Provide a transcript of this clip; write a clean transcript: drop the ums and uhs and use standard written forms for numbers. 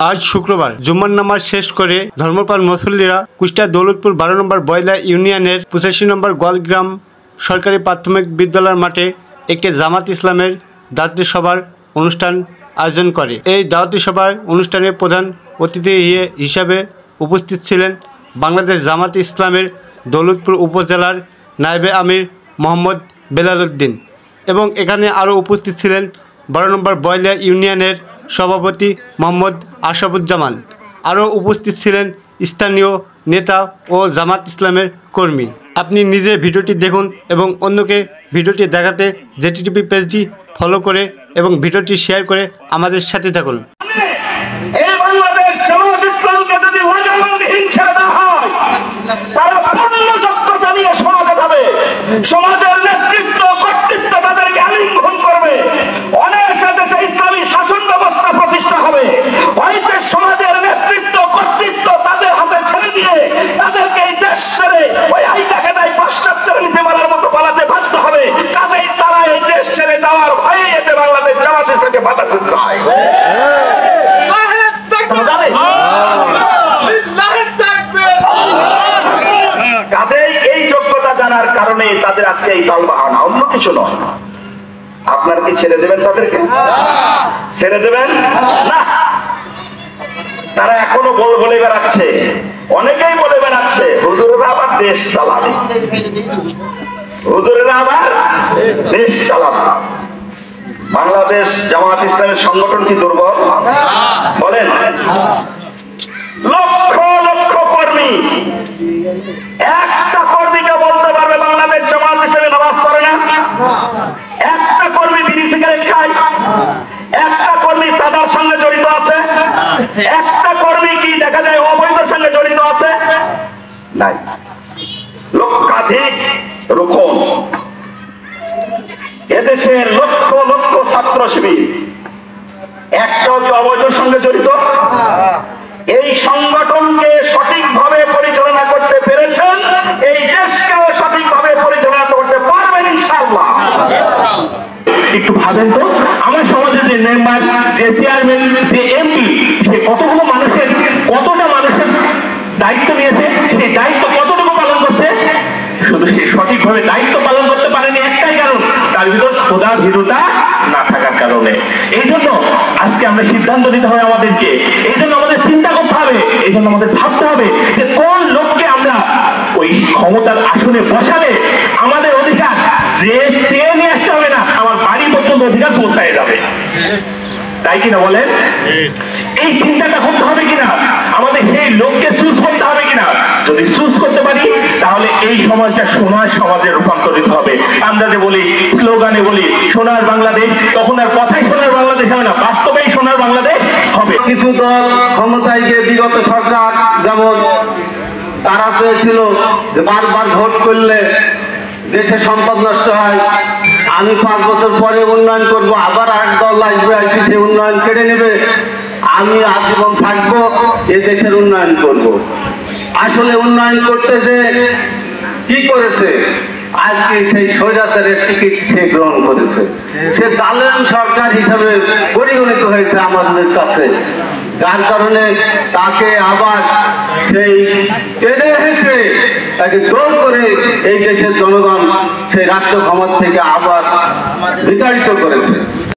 আজ শুক্রবার জুম্মার নামাজ শেষ করে ধর্মপ্রাণ মুসল্লিরা কুষ্টিয়া দৌলতপুর 12 নম্বর বয়লা ইউনিয়নের 85 নম্বর গোয়ালগ্রাম সরকারি প্রাথমিক বিদ্যালয়ের মাঠে একটি জামাত ইসলামের দাওয়াতি সভার অনুষ্ঠান আয়োজন করে। এই দাওয়াতি সভার অনুষ্ঠানে প্রধান অতিথি হিসাবে উপস্থিত ছিলেন বাংলাদেশ জামাত ইসলামের দৌলতপুর উপজেলার নায়েবে আমির মোহাম্মদ বেলাল উদ্দিন এবং এখানে আরও উপস্থিত ছিলেন 12 নম্বর বয়লা ইউনিয়নের সভাপতি মোহাম্মদ আশরাফুজ্জামান। আরও উপস্থিত ছিলেন স্থানীয় নেতা ও জামাত ইসলামের কর্মী। আপনি নিজে ভিডিওটি দেখুন এবং অন্যকে ভিডিওটি দেখাতে জেটিটিভি পেজটি ফলো করে এবং ভিডিওটি শেয়ার করে আমাদের সাথে থাকুন। সমাজের নেতৃত্ব কর্তৃত্ব তাদেরকে আলিঙ্গন করবে, অনায়াসে দেশে ইসলামী শাসন ব্যবস্থা প্রতিষ্ঠা হবে। হয়তো সমাজের নেতৃত্ব কর্তৃত্ব তাদের হাতে ছেড়ে দিয়ে তাদেরকে এই দেশ ছেড়ে ওই আইনাকে নাই পাশ্চাত্যের নীতিমালার মতো পালাতে বাধ্য হবে। কাজেই তারা এই দেশ ছেড়ে যাওয়ার ভয়ে এতে বাংলাদেশ জামাত ইসলামকে বাধা করতে হয়। কাজেই এই যোগ্যতা জানার কারণে তাদের আজকে এই তালবাহানা, অন্য কিছু নয়। আপনার কি ছেড়ে দেবেন তাদেরকে? ছেড়ে দেবেন না। তারা এখনো বলে বেড়াচ্ছে, অনেকেই বলে বেড়াচ্ছে হুজুরেরা আবার দেশ চালাবে, হুজুরেরা আবার দেশ চালাবে। বাংলাদেশ জামাত ইসলামের সংগঠন কি দুর্বল? বলেন। লক্ষ লক্ষ কর্মী, একটা কর্মীকে বলতে পারবে বাংলাদেশ জামাত ইসলামে নামাজ পড়ে না? একটা কর্মী বিড়ি সিগারেট খায়? একটা কর্মী সাদার সঙ্গে জড়িত আছে? একটা কর্মী কি দেখা যায় অবৈধের সঙ্গে জড়িত আছে? নাই। লক্ষাধিক রুকন, এদেশের লক্ষ লক্ষ ছাত্র শিবির, একটাও কি অবৈধের সঙ্গে জড়িত? এই সংগঠনকে সঠিকভাবে পরিচালনা করতে পেরেছেন, এই দেশকেও সঠিকভাবে পরিচালনা করতে পারবেন ইনশাআল্লাহ। একটু ভাবেন তো, আমার সমাজে যে মেম্বার, যে চেয়ারম্যান, যে এমপি, সে কতটা মানুষের দায়িত্ব নিয়েছে, সেই দায়িত্ব কতটুকু পালন করছে? শুধু সে সঠিকভাবে দায়িত্ব পালন করতে পারেনি একটাই কারণ, তার ভিতর খোদা ভীরুতা না থাকার কারণে। এই জন্য আজকে আমরা সিদ্ধান্ত নিতে হবে আমাদেরকে, এই জন্য আমাদের চিন্তা করতে হবে, এই জন্য আমাদের ভাবতে হবে যে কোন লোককে আমরা ওই ক্ষমতার আসনে বসালে আমাদের অধিকার যে চেয়ে নিয়ে আসতে হবে না, আমার বাড়ি পর্যন্ত অধিকার পৌঁছায় যাবে। তাই কিনা বলেন? এই চিন্তাটা করতে হবে কিনা, আমাদের সেই লোককে চুজ করতে হবে কিনা। যদি চুজ করতে পারি তাহলে এই সমাজটা সোনার সমাজে রূপান্তরিত হবে। আমরা যে বলি, স্লোগানে বলি সোনার বাংলাদেশ, তখন আর কথাই সোনার বাংলাদেশ হবে না, বাস্তবেই সোনার বাংলাদেশ হবে। কিছু দল ক্ষমতায় গিয়ে বিগত সরকার যেমন তারা চেয়েছিল যে বারবার ভোট করলে দেশের সম্পদ নষ্ট হয়, আমি 5 বছর পরে উন্নয়ন করব, আবার এক দল আসবে, এসে সে উন্নয়ন কেড়ে নেবে, আমি আজীবন থাকবো, এ দেশের উন্নয়ন করব। আসলে উন্নয়ন করতে যে কি করেছে, আজকে সেই স্বৈরাচারের টিকিট সে গ্রহণ করেছে, সে জালেম সরকার হিসাবে পরিগণিত হয়েছে আমাদের কাছে, যার কারণে তাকে আবার সেই টেনে এসে তাকে জোর করে এই দেশের জনগণ সেই রাষ্ট্র ক্ষমতা থেকে আবার বিতাড়িত করেছে।